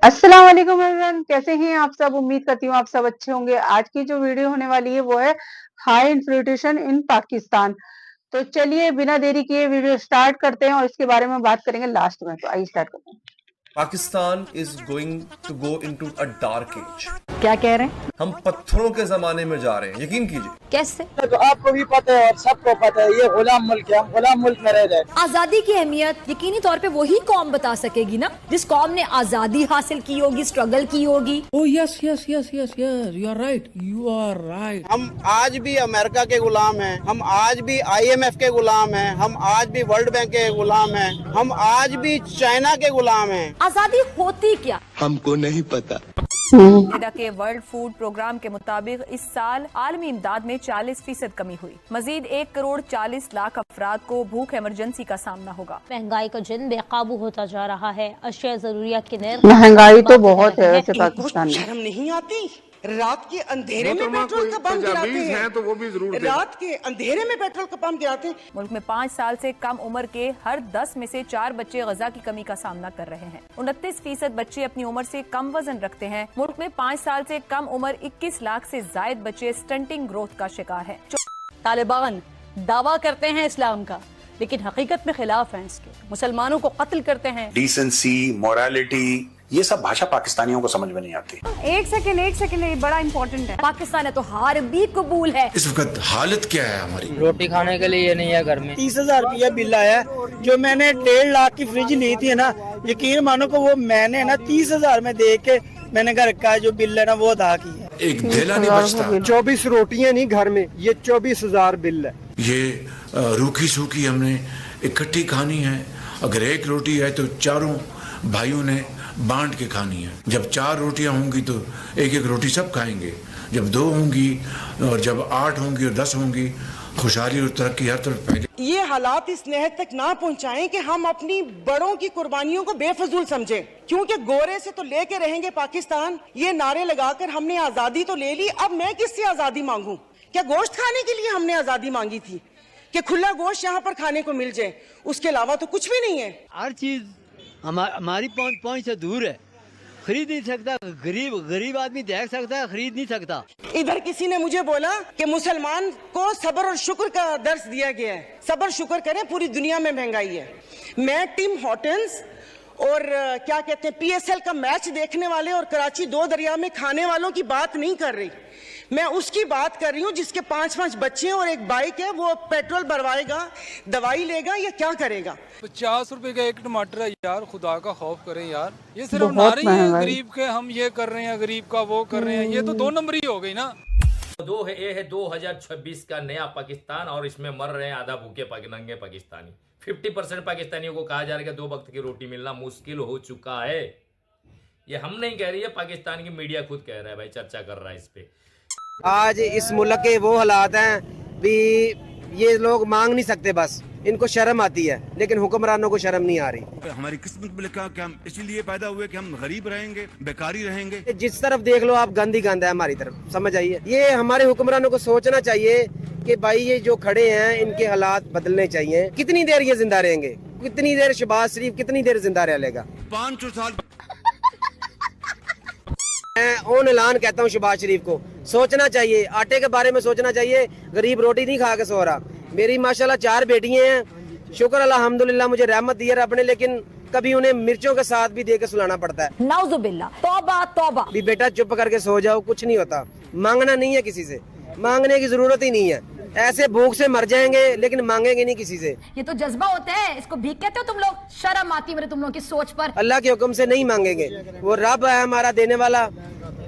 अस्सलाम वालेकुम एवरीवन, कैसे हैं आप सब? उम्मीद करती हूँ आप सब अच्छे होंगे। आज की जो वीडियो होने वाली है वो है हाई इन्फ्लेशन इन पाकिस्तान। तो चलिए बिना देरी किए वीडियो स्टार्ट करते हैं और इसके बारे में बात करेंगे लास्ट में। तो आइए स्टार्ट करते हैं। Pakistan is going to go into a dark age. क्या कह रहे हैं? हम पत्थरों के जमाने में जा रहे हैं, यकीन कीजिए। कैसे? तो आपको भी पता है और सबको पता है, ये गुलाम मुल्क है, हम गुलाम मुल्क में रह जाए। आजादी की अहमियत यकीनी तौर पे वही कौम बता सकेगी ना जिस कौम ने आजादी हासिल की होगी, स्ट्रगल की होगी। Oh yes, yes, yes, yes, yes. You are right. You are right. हम आज भी अमेरिका के गुलाम हैं, हम आज भी IMF के गुलाम हैं, हम आज भी वर्ल्ड बैंक के गुलाम हैं, हम आज भी चाइना के गुलाम हैं। आजादी होती क्या? हमको नहीं पता। के वर्ल्ड फूड प्रोग्राम के मुताबिक इस साल आलमी इमदाद में 40% कमी हुई। मजीद 1,40,00,000 अफराद को भूख इमरजेंसी का सामना होगा। महंगाई का जिन बेकाबू होता जा रहा है। अशिया जरूरियात के निर्ख महंगाई तो बहुत है वैसे पाकिस्तान में। शर्म नहीं आती? रात के अंधेरे में पेट्रोल का पंप गिराते हैं, तो वो भी जरूर रात के अंधेरे में पेट्रोल का पंप गिराते हैं। मुल्क में 5 साल से कम उम्र के हर 10 में से 4 बच्चे गजा की कमी का सामना कर रहे हैं। 29% बच्चे अपनी उम्र से कम वजन रखते हैं। मुल्क में 5 साल से कम उम्र 21 लाख से जायद बच्चे स्टंटिंग ग्रोथ का शिकार हैं। तालिबान दावा करते हैं इस्लाम का, लेकिन हकीकत में खिलाफ हैं इसके। मुसलमानों को कत्ल करते हैं। डिसेंसी, मोरालिटी, ये सब भाषा पाकिस्तानियों को समझ में नहीं आती। एक सेकंड, ये बड़ा इम्पोर्टेंट है। पाकिस्तान है तो हार भी कबूल है। इस वक्त हालत क्या है हमारी? रोटी खाने के लिए नहीं है घर में। 30,000 रुपया बिल आया, जो मैंने 1.5 लाख की फ्रिज ली थी ना, यकीन मानो को वो मैंने ना 30,000 में दे के मैंने घर का जो बिल है ना वो अदा किया। एक धेला नहीं बचता। 24 रोटियां नहीं घर में, ये 24,000 बिल है। ये रूखी सूखी हमने इकट्ठी खानी है। अगर एक रोटी है तो चारों भाइयों ने बांट के खानी है। जब 4 रोटियां होंगी तो एक एक रोटी सब खाएंगे। जब 2 होंगी और जब 8 होंगी और 10 होंगी, खुशहाली और तरक्की हर तरफ फैले। ये हालात इस नहज तक ना पहुंचाएं कि हम अपनी बड़ों की कुर्बानियों को बेफजूल समझें, क्योंकि गोरे से तो लेके रहेंगे पाकिस्तान, ये नारे लगाकर हमने आजादी तो ले ली। अब मैं किससे आजादी मांगूं? क्या गोश्त खाने के लिए हमने आजादी मांगी थी कि खुला गोश्त यहाँ पर खाने को मिल जाए? उसके अलावा तो कुछ भी नहीं है। हर चीज हमारी पहुंच से दूर है। खरीद नहीं सकता, गरीब आदमी देख सकता है, खरीद नहीं सकता। इधर किसी ने मुझे बोला कि मुसलमान को सब्र और शुक्र का दर्स दिया गया है। सब्र शुक्र करें, पूरी दुनिया में महंगाई है। मैं टिम हॉटन्स और क्या कहते हैं PSL का मैच देखने वाले और कराची 2 दरिया में खाने वालों की बात नहीं कर रही। मैं उसकी बात कर रही हूँ जिसके 5-5 बच्चे और एक बाइक है। वो पेट्रोल भरवाएगा, दवाई लेगा या क्या करेगा? 50 रुपए का एक टमाटर है यार, खुदा का खौफ करें यार। ये सिर्फ नारे हैं गरीब के, हम ये कर रहे हैं, गरीब का वो कर रहे हैं। ये तो 2 नंबरी हो गई ना। ये है 2026 का नया पाकिस्तान और इसमें मर रहे हैं आधा भूखे नंगे पाकिस्तानी। 50% पाकिस्तानियों को कहा जा रहा है कि 2 वक्त की रोटी मिलना मुश्किल हो चुका है। ये हम नहीं कह रही है, पाकिस्तान की मीडिया खुद कह रहा है भाई, चर्चा कर रहा है इस पे। आज इस मुल्क के वो हालात हैं भी, ये लोग मांग नहीं सकते, बस इनको शर्म आती है, लेकिन हुक्मरानों को शर्म नहीं आ रही। हमारी किस्मत में लिखा कि हम इसीलिए पैदा हुए कि हम गरीब रहेंगे, बेकारी रहेंगे। जिस तरफ देख लो आप, गंद ही गंद है हमारी तरफ, समझ आइए। ये हमारे हुक्मरानों को सोचना चाहिए कि भाई ये जो खड़े हैं इनके हालात बदलने चाहिए। कितनी देर ये जिंदा रहेंगे? कितनी देर शहबाज शरीफ कितनी देर जिंदा रह लेगा? 500 साल। मैं ऑन ऐलान कहता हूँ शहबाज शरीफ को सोचना चाहिए, आटे के बारे में सोचना चाहिए। गरीब रोटी नहीं खा के सो रहा। मेरी माशाल्लाह 4 बेटियां हैं, शुक्र अल्हम्दुलिल्लाह मुझे रहमत दी है रब ने, लेकिन कभी उन्हें मिर्चों के साथ भी दे के सुलाना पड़ता है। नाउजुबिल्लाह, तौबा तौबा। भी बेटा चुप करके सो जाओ, कुछ नहीं होता। मांगना नहीं है किसी से, मांगने की जरूरत ही नहीं है। ऐसे भूख से मर जाएंगे लेकिन मांगेंगे नहीं किसी से। ये तो जज्बा होता है, इसको भीख कहते हो तुम लोग। शर्म आती मेरे तुम लोग की सोच पर। अल्लाह के हुक्म से नहीं मांगेंगे, वो रब है हमारा देने वाला,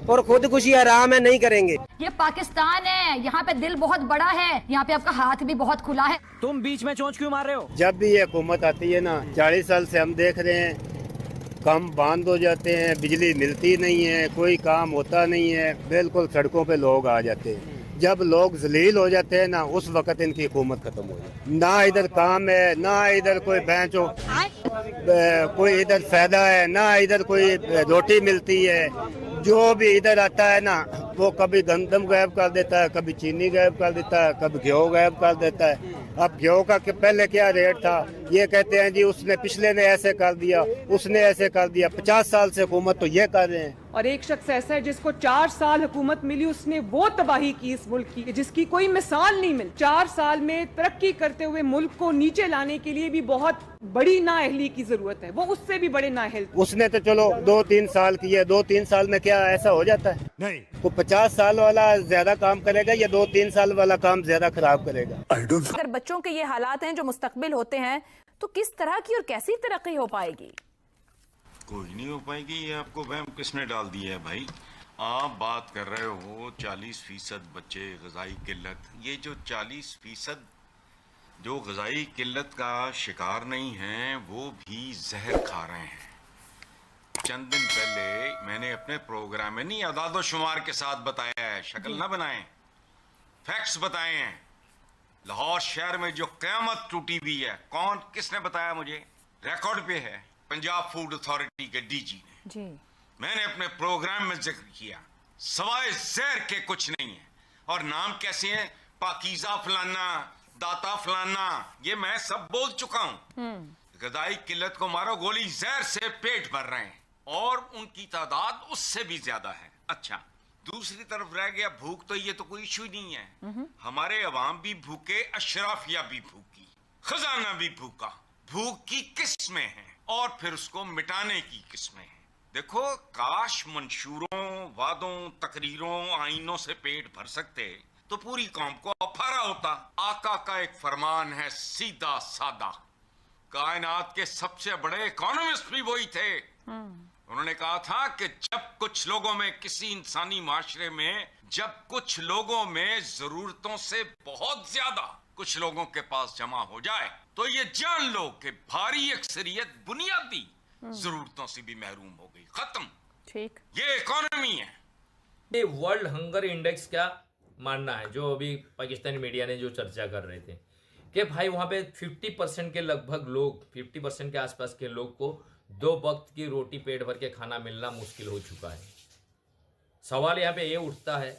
और खुद खुशी आराम है, नहीं करेंगे। ये पाकिस्तान है, यहाँ पे दिल बहुत बड़ा है, यहाँ पे आपका हाथ भी बहुत खुला है। तुम बीच में चोंच क्यों मार रहे हो? जब भी ये हुकूमत आती है ना, 40 साल से हम देख रहे हैं, काम बंद हो जाते हैं, बिजली मिलती नहीं है, कोई काम होता नहीं है, बिल्कुल सड़कों पे लोग आ जाते हैं। जब लोग जलील हो जाते हैं ना, उस वक्त इनकी हुकूमत खत्म हो जाती है। ना इधर काम है, ना इधर कोई बेंचो कोई इधर फायदा है, ना इधर कोई रोटी मिलती है। जो भी इधर आता है ना, वो कभी गंदम गायब कर देता है, कभी चीनी गायब कर देता है, कभी गेहूँ गायब कर देता है। अब गेहूं का पहले क्या रेट था, ये कहते हैं जी उसने पिछले ने ऐसे कर दिया, उसने ऐसे कर दिया। 50 साल से हुकूमत तो ये कर रहे हैं। और एक शख्स ऐसा है जिसको 4 साल हुकूमत मिली, उसने वो तबाही की इस मुल्क की जिसकी कोई मिसाल नहीं मिली। 4 साल में तरक्की करते हुए मुल्क को नीचे लाने के लिए भी बहुत बड़ी नाअहली की जरूरत है, वो उससे भी बड़े नाअहल। उसने तो चलो 2-3 साल किए, 2-3 साल में क्या ऐसा हो जाता है? नहीं। वो 50 साल वाला ज्यादा काम करेगा या 2-3 साल वाला काम ज्यादा खराब करेगा? अगर बच्चों के ये हालात हैं जो मुस्तकबिल होते हैं, तो किस तरह की और कैसी तरक्की हो पाएगी? कोई नहीं हो पाएगी। ये आपको वहम किसने डाल दिया है भाई? आप बात कर रहे हो 40% बच्चे ग़िज़ाई किल्लत। ये जो 40% जो ग़िज़ाई किल्लत का शिकार नहीं हैं, वो भी जहर खा रहे हैं। चंद दिन पहले मैंने अपने प्रोग्राम में नहीं अदाद शुमार के साथ बताया है, शक्ल ना बनाएं, फैक्ट्स बताए हैं। लाहौर शहर में जो क़यामत टूटी हुई है, कौन किसने बताया मुझे? रिकॉर्ड पे है, पंजाब फूड अथॉरिटी के डीजी ने जी। मैंने अपने प्रोग्राम में जिक्र किया, सवाए जहर के कुछ नहीं है। और नाम कैसे हैं? पाकीज़ा फलाना, दाता फलाना, ये मैं सब बोल चुका हूं। ग़िज़ाई किल्लत को मारो, गोली जहर से पेट भर रहे हैं और उनकी तादाद उससे भी ज्यादा है। अच्छा, दूसरी तरफ रह गया भूख, तो ये तो कोई इशू ही नहीं है। हमारे अवाम भी भूखे, अशराफिया भी भूखी, खजाना भी भूखा। भूख की किस्में हैं और फिर उसको मिटाने की किस्में हैं। देखो, काश मंशूरों, वादों, तकरीरों, आईनों से पेट भर सकते तो पूरी कौम को अफारा होता। आका का एक फरमान है, सीधा सादा। कायनात के सबसे बड़े इकोनॉमिस्ट भी वही थे। उन्होंने कहा था कि जब कुछ लोगों में, किसी इंसानी माशरे में, जब कुछ लोगों में जरूरतों से बहुत ज्यादा कुछ लोगों के पास जमा हो जाए, तो ये जान लो कि भारी अक्सरियत बुनियादी जरूरतों से भी महरूम हो गई। खत्म। ठीक, ये इकोनॉमी है। ये वर्ल्ड हंगर इंडेक्स क्या मानना है, जो अभी पाकिस्तानी मीडिया ने जो चर्चा कर रहे थे कि भाई वहां पे 50% के लगभग लोग, 50% के आसपास के लोग को 2 वक्त की रोटी पेट भर के खाना मिलना मुश्किल हो चुका है। सवाल यहाँ पे ये उठता है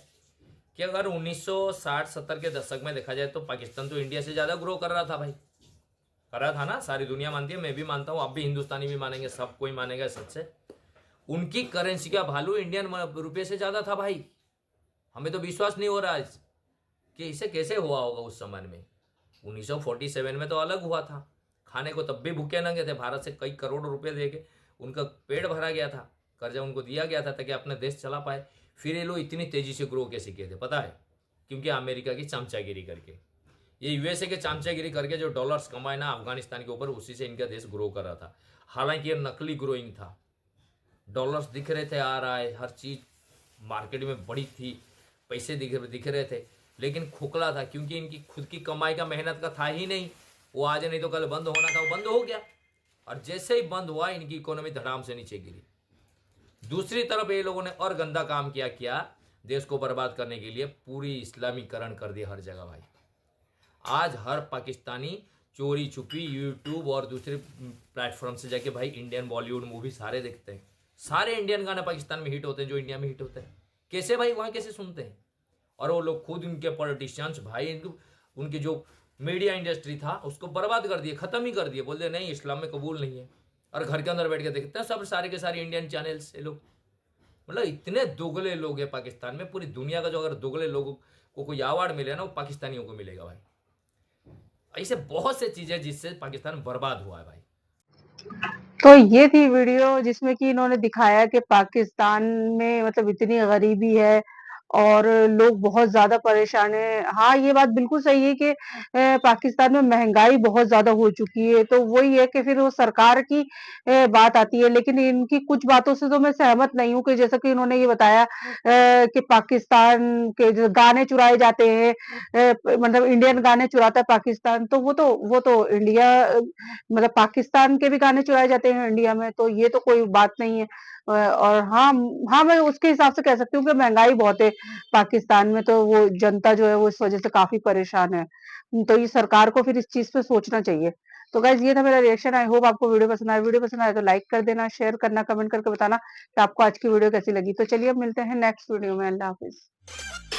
कि अगर 1960-70 के दशक में देखा जाए तो पाकिस्तान तो इंडिया से ज़्यादा ग्रो कर रहा था भाई, कर रहा था ना, सारी दुनिया मानती है, मैं भी मानता हूँ, आप भी हिंदुस्तानी भी मानेंगे, सब कोई मानेगा सच से। उनकी करेंसी का वैल्यू इंडियन रुपये से ज़्यादा था भाई। हमें तो विश्वास नहीं हो रहा है कि इसे कैसे हुआ होगा उस समय में। 1947 में तो अलग हुआ था, खाने को तब भी भूखे नंगे थे, भारत से कई करोड़ रुपए देके उनका पेट भरा गया था, कर्जा उनको दिया गया था ताकि अपना देश चला पाए। फिर ये लोग इतनी तेजी से ग्रो कैसे किए थे पता है? क्योंकि अमेरिका की चमचागिरी करके, ये यूएसए के चमचागिरी करके जो डॉलर्स कमाए ना अफगानिस्तान के ऊपर, उसी से इनका देश ग्रो कर रहा था। हालांकि ये नकली ग्रोइंग था, डॉलर्स दिख रहे थे आ रहा है, हर चीज मार्केट में बड़ी थी, पैसे दिख रहे थे, लेकिन खोखला था क्योंकि इनकी खुद की कमाई का, मेहनत का था ही नहीं। वो आज नहीं तो कल बंद होना था, वो बंद हो गया, और जैसे ही बंद हुआ इनकी इकोनॉमी धड़ाम से नीचे गिरी। दूसरी तरफ ये लोगों ने और गंदा काम किया देश को बर्बाद करने के लिए, पूरी इस्लामीकरण कर दिया हर जगह भाई। आज हर पाकिस्तानी चोरी छुपी यूट्यूब और दूसरे प्लेटफॉर्म से जाके भाई इंडियन बॉलीवुड मूवी सारे देखते हैं। सारे इंडियन गाने पाकिस्तान में हिट होते हैं जो इंडिया में हिट होते हैं। कैसे भाई, वहाँ कैसे सुनते हैं? और वो लोग खुद, उनके पॉलिटिशियंस भाई, उनकी जो मीडिया इंडस्ट्री था उसको बर्बाद कर दिए, खत्म ही कर दिए। बोलते नहीं इस्लाम में कबूल नहीं है, और घर के अंदर बैठ के देखते हैं सब सारे के सारे इंडियन चैनल्स। ये लोग मतलब इतने दोगले लोग हैं पाकिस्तान में। पूरी दुनिया का जो अगर दोगले लोगों को कोई अवार्ड मिले ना, वो पाकिस्तानियों को मिलेगा भाई। ऐसे बहुत से चीजें जिससे पाकिस्तान बर्बाद हुआ है भाई। तो ये थी वीडियो जिसमें कि इन्होंने दिखाया कि पाकिस्तान में मतलब इतनी गरीबी है और लोग बहुत ज्यादा परेशान हैं। हाँ, ये बात बिल्कुल सही है कि पाकिस्तान में महंगाई बहुत ज्यादा हो चुकी है, तो वही है कि फिर वो सरकार की बात आती है। लेकिन इनकी कुछ बातों से तो मैं सहमत नहीं हूँ कि जैसा कि उन्होंने ये बताया कि पाकिस्तान के जो गाने चुराए जाते हैं, मतलब इंडियन गाने चुराता है पाकिस्तान, तो वो तो इंडिया मतलब पाकिस्तान के भी गाने चुराए जाते हैं इंडिया में, तो ये तो कोई बात नहीं है। और हाँ, मैं उसके हिसाब से कह सकती हूँ कि महंगाई बहुत है पाकिस्तान में, तो वो जनता जो है वो इस वजह से काफी परेशान है। तो ये सरकार को फिर इस चीज पे सोचना चाहिए। तो गाइस, ये था मेरा रिएक्शन। आई होप आपको वीडियो पसंद आया। वीडियो पसंद आया तो लाइक कर देना, शेयर करना, कमेंट करके बताना कि आपको आज की वीडियो कैसी लगी। तो चलिए अब मिलते हैं नेक्स्ट वीडियो में। अल्लाह हाफिज।